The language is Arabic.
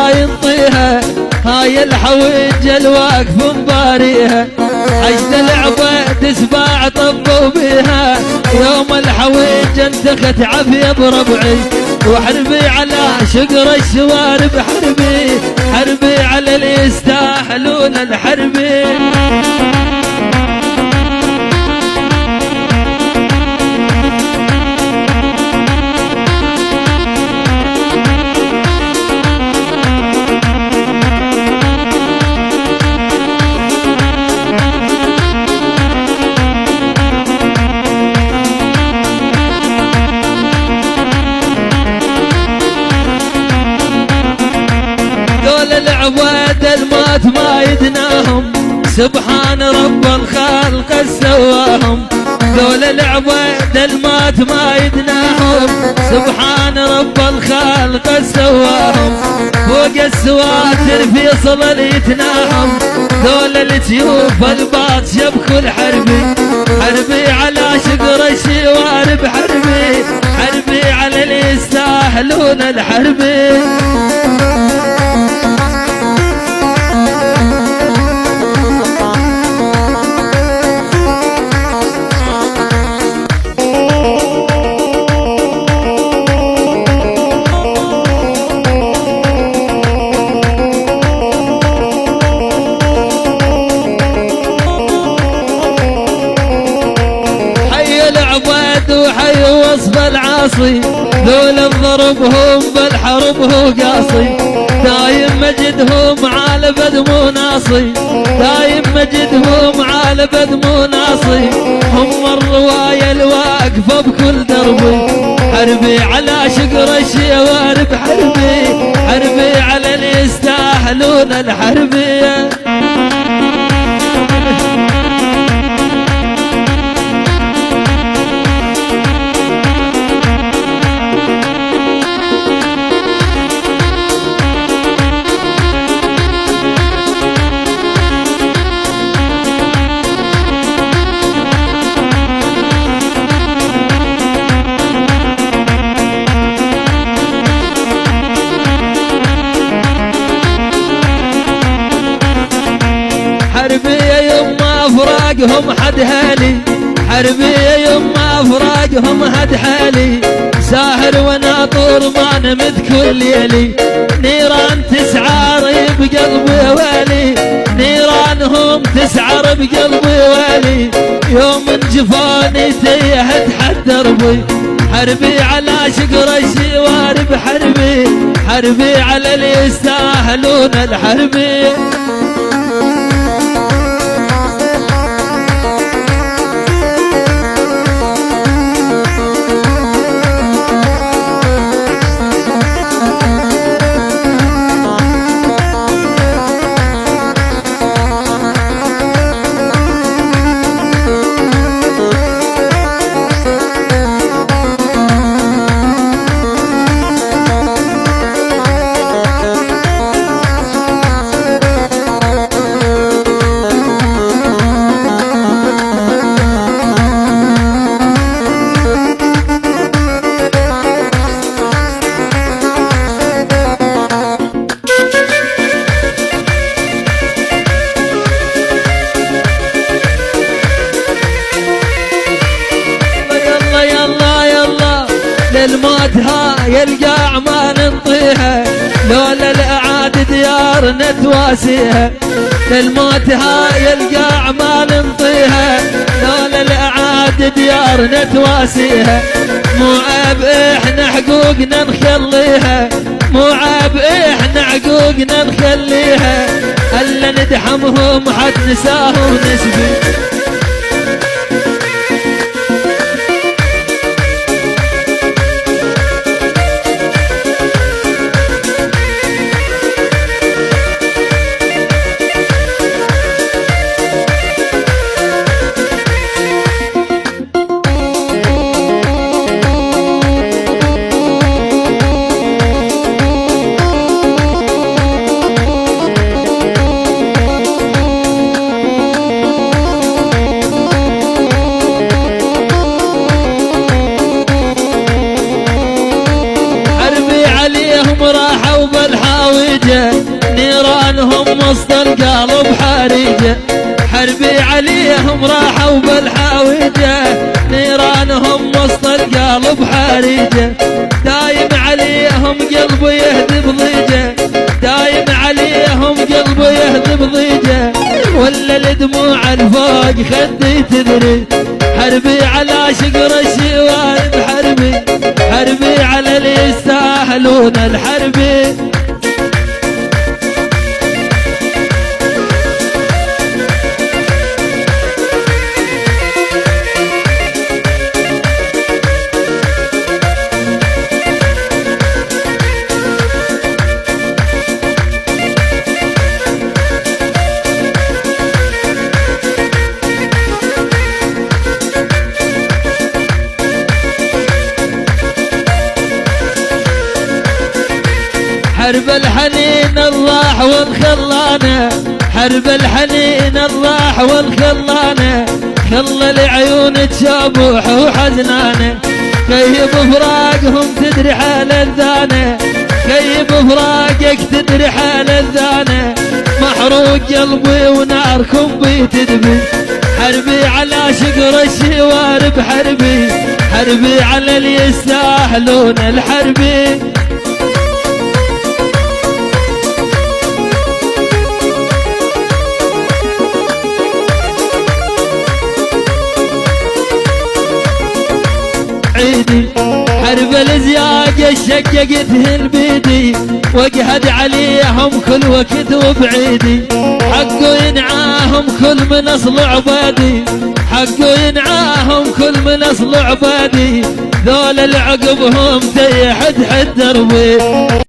ما ينطيها، هاي الحويج الواقف مباريها، عجل العباد سباع طبوا بيها، يوم الحويج انتخت عافية بربعي، وحربي على شقر الشوارب حربي، حربي على اللي يستاهلون الحربي. العباد الموت ما يدناهم، سبحان رب الخلق سواهم، ذول العباد الموت ما يدناهم، سبحان رب الخلق سواهم، فوق السواتر في صلل يتناهم، ذول السيوف الباطشة بكل حربي، حربي على شقر الشوارب حربي، حربي على اللي يستاهلون الحربي. وحي وصف العاصي، ذول الضربهم بالحرب هو قاصي، دايم مجدهم على بد مو ناصي، دايم مجدهم على بد مو ناصي، هم الرواية الواقفة بكل دربي، حربي على شقر الشوارب حربي، حربي على اللي يستاهلون الحربية. حربي يما افراقهم حد هالي، حربي يما افراقهم حد حالي، ساهر وناطر ما نمت كل ليلي، نيران تسعر بقلبي والي، نيرانهم تسعر بقلبي والي، يوم جفاني تيهت حد دربي، حربي على شقر الشوارب حربي، حربي على اللي يستاهلون الحربي. الموت هاي القاع ما ننطيها، لولا الاعادي ديارنا تواسيها، للموت هاي القاع ما ننطيها، لولا الاعادي ديارنا تواسيها، مو عيب احنا حقوقنا نخليها، مو عيب احنا حقوقنا نخليها، الا ندحمهم حد نساهم نسبي. بالحاوجة نيرانهم وسط القلب حريجة حربي عليهم راحوا بالحاوجة نيرانهم وسط القلب حريجة دايم عليهم قلبي يهدب ضيجة دايم عليهم قلبي يهدب ضيجة ولا الدموع الفوق خدي تدري حربي على شقر الشوارب حربي على اللي يستاهلون الحربي حرب الحنين الراح والخلانة حرب الحنين الراح والخلانة خلى العيون تشابوح وحزنانة كيف فراقهم تدري حال الذانة كيف فراقك تدري حال الذانة محروق قلبي وناركم بتدبي حربي على شقر الشوارب حربي على اللي يستاهلون الحربي عيدي حرب الزياق شققتهن بيدي واقهد عليهم كل وقت وبعيدي حقه ينعاهم كل من اصل عبادي حقه ينعاهم كل من اصل عبادي ذول العقبهم تيحد حد دربي